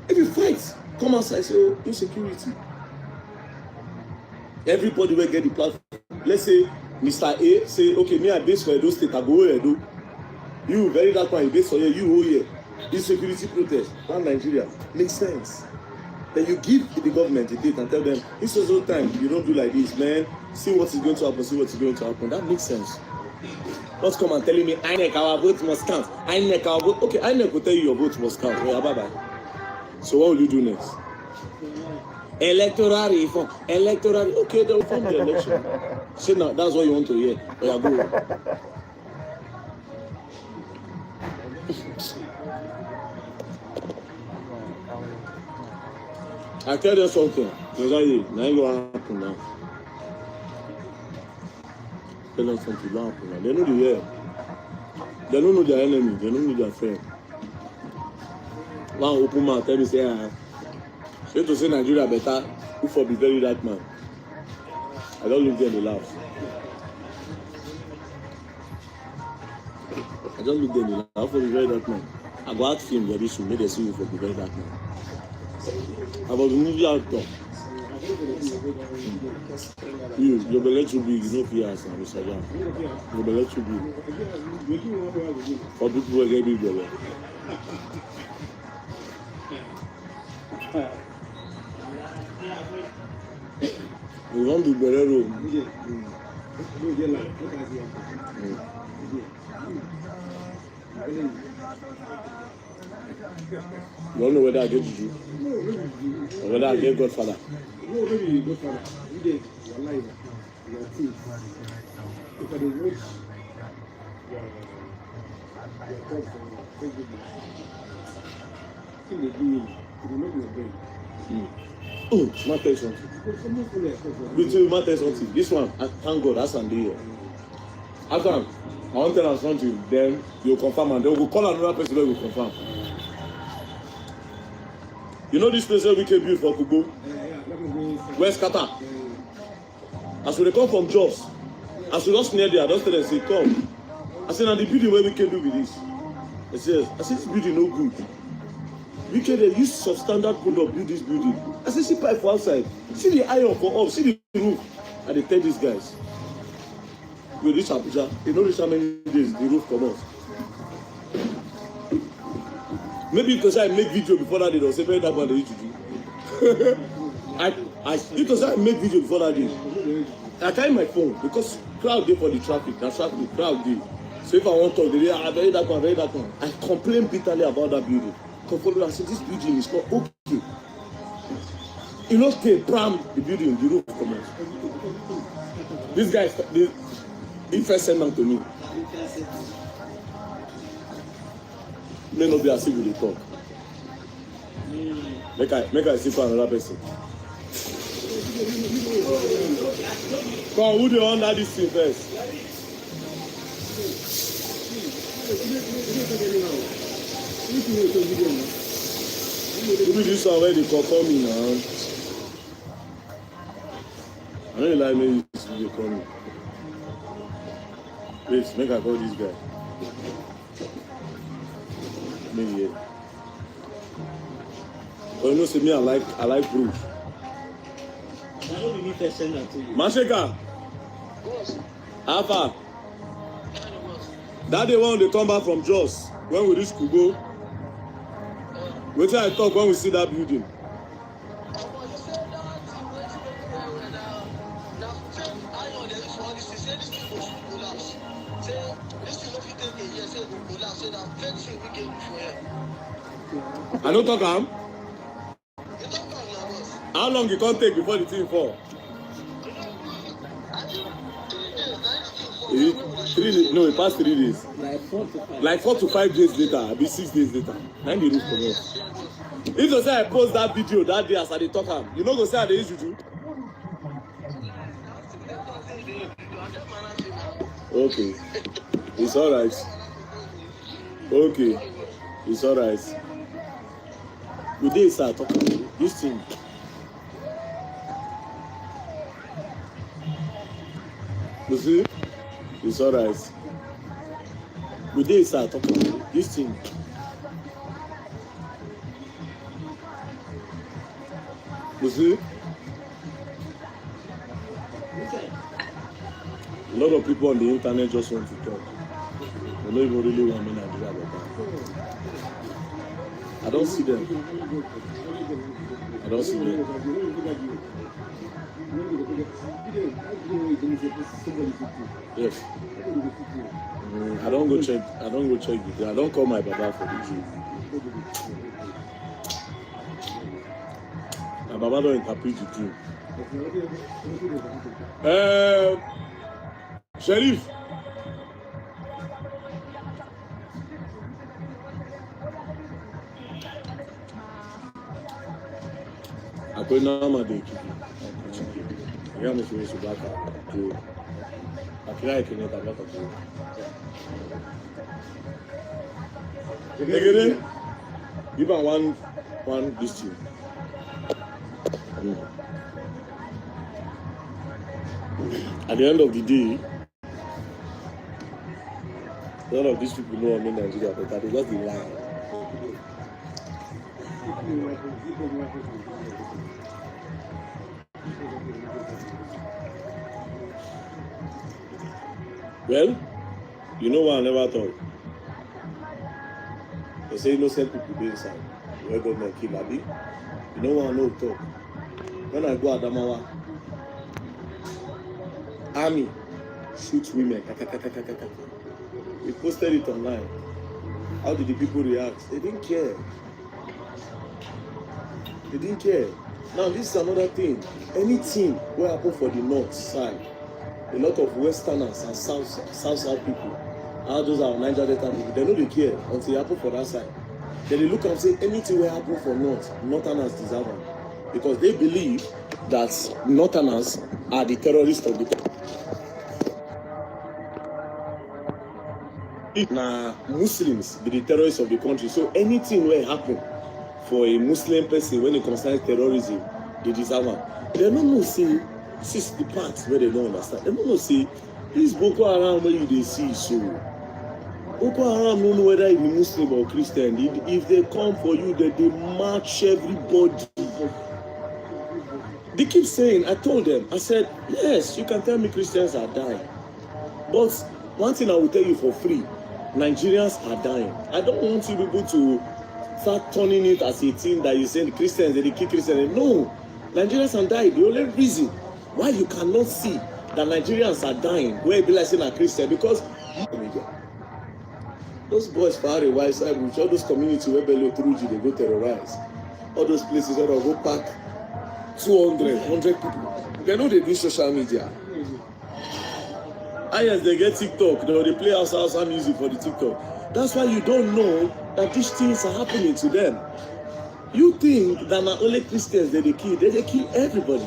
If you fight, come outside, say, oh, insecurity. Everybody will get the platform. Let's say Mr. A say, okay, me I base for Edo State, I go Edo. You very dark one, you base for here, you go here. Insecurity protest, one Nigeria. Makes sense. Then you give the government a date and tell them, this is no time, you don't do like this, man. See what is going to happen, see what is going to happen. That makes sense. Not come and telling me, INEC, our vote must count. INEC, our vote. Okay, INEC will tell you your vote must count. Oh, yeah, bye-bye. So what will you do next? Electoral reform. Okay, they'll reform the election. Say now, that's what you want to hear. Oh, yeah, go. I tell them something. Now ain't gonna happen now. Tell them something don't happen now. They know the air. They don't know their enemy. They don't know their friend. One open mouth tell me say, say to say Nigeria better, who for be very dark man. I don't look there and laugh. I just look there and laugh for the very dark man. I go ask him very soon, make they see you for the very dark man. About the movie actor. Your belly too big, you know fear as Mr. Jam. Your belly too big. For people who get big belly. You want to be better room. You don't know whether I get Juju or whether I get Godfather. No, maybe Godfather. You did. You're alive. You're a thief. If I don't watch your thoughts on Facebook, I think they do it. It will not be your brain. Oh, my tell you something. Between my tell you something. This one, thank God, that's Sunday here. After I want to tell them something, then you'll confirm and they will call another person that will confirm. You know this place where we can build for Kubo? West Qatar. As we come from Jos, as we just near there, I just tell them, say, come. I said, now the building where we can do with this. It says, I said, this building no good. We can use substandard product build this building. I said, see pipe for outside. See the iron for up. See the roof. And they tell these guys, we reach Abuja. They don't reach how many days the roof come out. Maybe because I make video before that day, they'll say, very that one they need to do. Because I make video before that day. I carry my phone because crowd there for the traffic. That's traffic, crowd there. So if I want to talk, they say, very that one, very that one. I complain bitterly about that building. I said, this building is not okay. You know, stay pram the building, the roof come out. This guy, he first sent them to me. May not be as if they talk. Make I see for another person. Come, who do you under this thing first? Who be this one where they call me now? I don't like me this video call me. Wait, make I call this guy. Maybe yeah. But you know, see me, I like proof. I don't need to send that to you. Masheka. Alpha. That day when they come back from Jos, when we reach Kubo, wait till I talk when we see that building. I don't talk am. How long you can't take before the thing fall? Is it 3 days? No, it passed 3 days. Like 4 to 5 days later, I'll be 6 days later. Then the roof come out. If you say I post that video that day as I dey talk am, you know go say I dey use Juju. Okay, it's alright. Okay, it's alright. We dey start talking this thing. You see, it's alright. We dey start talking this thing. You see, a lot of people on the internet just want to talk. They don't even really want me to do that. I don't see them. I don't see them. Yes. I don't go check. I don't go check the. I don't call my baba for the dream. My baba don't interpret the dream. Sheriff. I go now my day. I am supposed to back up to. I try to get back up to. Again. Give her one this thing. At the end of the day, a lot of these people know I'm in Nigeria, but they just be lying. Well, you know what I never thought? They say innocent people be inside. Where government kill Abi. You know what I know talk? When I go Adamawa, army shoot women. We posted it online. How did the people react? They didn't care. They didn't care. Now this is another thing. Anything what happen for the north side, a lot of Westerners and South people, all those are Niger Delta people, they know they care until it happen for that side. Then they look and say anything will happen for Northerners deserve it. Because they believe that Northerners are the terrorists of the country. Now Muslims be the terrorists of the country. So anything will happen for a Muslim person when it concerns terrorism, they deserve it. They don't know say this is the part where they don't understand. They don't know say this Boko Haram where they see so. Boko Haram don't know whether it's Muslim or Christian. If they come for you, they march everybody. They keep saying, I told them, I said, yes, you can tell me Christians are dying. But one thing I will tell you for free, Nigerians are dying. I don't want you people to start turning it as a thing that you say Christians, they kill Christians. No, Nigerians are dying. The only reason why you cannot see that Nigerians are dying, where it be like saying a Christian, because those boys far away side with all those communities where Bello Turuji they go terrorize. All those places where they go pack 200, 100 people. They know they do social media. Yes, they get TikTok. They play outside music for the TikTok. That's why you don't know that these things are happening to them. You think that not only Christians they kill everybody.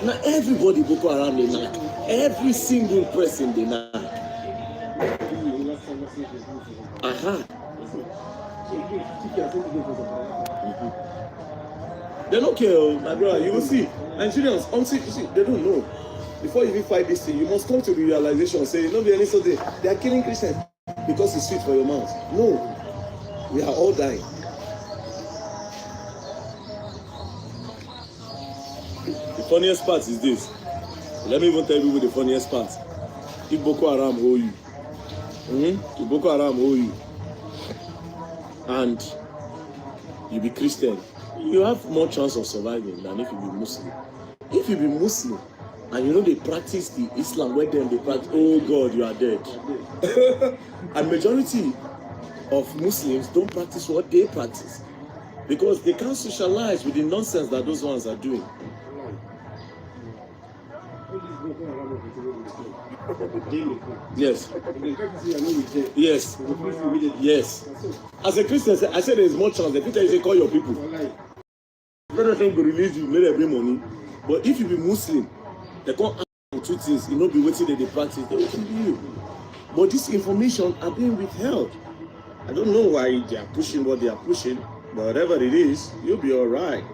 Now everybody Boko Haram they knock. Every single person they knock. They don't care, my brother. You will see Nigerians, honestly, you see, they don't know. Before you even fight this thing, you must come to the realization, say, no be any so they are killing Christians because it's sweet for your mouth. No, we are all dying. The funniest part is this. Let me even tell you the funniest part. If Boko Haram hold you, if Boko Haram hold you, and you be Christian, you have more chance of surviving than if you be Muslim. If you be Muslim, and you know they practice the Islam where them they practice, oh God, you are dead. And majority of Muslims don't practice what they practice because they can't socialize with the nonsense that those ones are doing. Yes. Yes. Yes. As a Christian, I said there is more chance. The people say call your people. Let them go release you, let them bring money. But if you be Muslim, they can't ask for two things. You know, be waiting that they practice. They will kill you. But this information are being withheld. I don't know why they are pushing what they are pushing, but whatever it is, you'll be all right.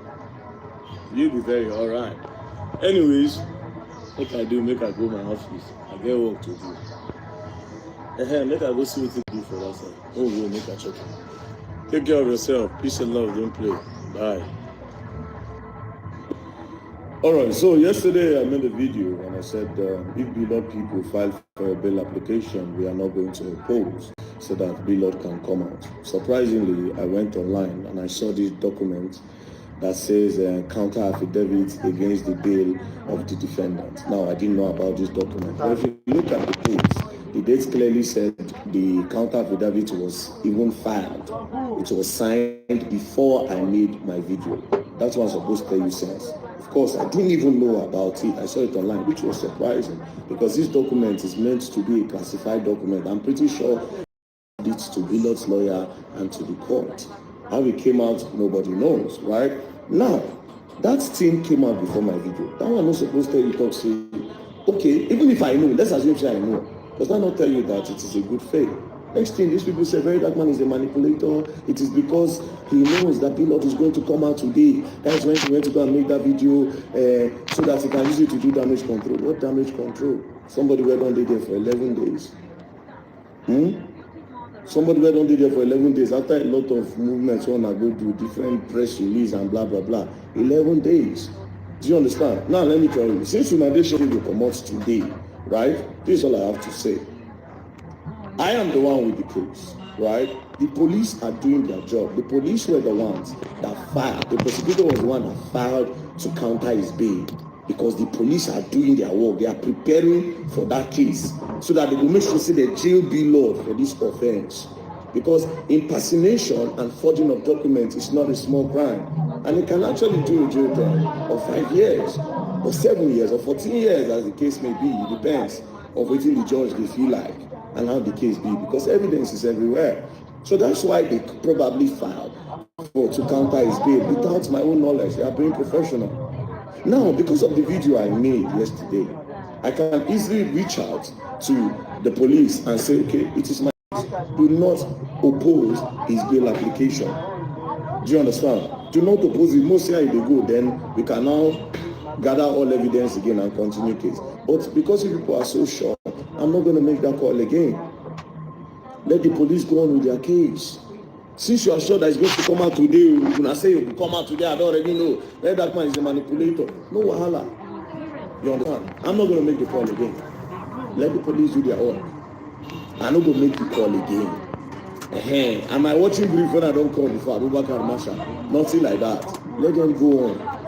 You'll be very all right. Anyways, what I do, make I go my office. I get work to do. Make I go see what to do for that side. Oh, we'll make a check. Take care of yourself. Peace and love. Don't play. Bye. Alright, so yesterday I made a video and I said if Beloved people file for a bail application, we are not going to oppose so that Beloved can come out. Surprisingly, I went online and I saw this document that says counter affidavit against the bail of the defendant. Now, I didn't know about this document. But if you look at the dates clearly said the counter affidavit was even filed. It was signed before I made my video. That's what I'm supposed to tell you since. Of course, I didn't even know about it. I saw it online, which was surprising because this document is meant to be a classified document. I'm pretty sure it's to Beloved's lawyer and to the court. How it came out, nobody knows, right? Now, that thing came out before my video. That one not supposed to tell you, talk, say, okay, even if I know, let's assume I know, does that not tell you that it is a good faith? Next thing, these people say Very Dark Man is a manipulator. It is because he knows that Pilot is going to come out today. That's when he went to go and make that video so that he can use it to do damage control. What damage control? Somebody went on there for 11 days. Somebody went on there for 11 days after a lot of movements on I go do different press release and blah blah blah. 11 days. Do you understand? Now let me tell you, since Unadation will come out today, right? This is all I have to say. I am the one with the case, right? The police are doing their job. The police were the ones that filed. The prosecutor was the one that filed to counter his bail because the police are doing their work. They are preparing for that case so that they will make sure the jail be law for this offense. Because impersonation and forging of documents is not a small crime. And it can actually do a jail term of 5 years, or 7 years, or 14 years, as the case may be. It depends on what the judge they feel like and how the case be, because evidence is everywhere. So that's why they probably filed to counter his bail without my own knowledge. They are being professional. Now, because of the video I made yesterday, I can easily reach out to the police and say, okay, it is my do not oppose his bail application. Do you understand? Do not oppose it. Most here they go, then we can now gather all evidence again and continue case. But because you people are so sure, I'm not going to make that call again. Let the police go on with their case. Since you are sure that it's going to come out today, when I say it will come out today, I don't already know. Very Dark Man is a manipulator. No wahala. You understand? I'm not going to make the call again. Let the police do their work. I'm not going to make the call again. Am I watching brief when I don't call before? Abubakar Masha? Nothing like that. Let them go on.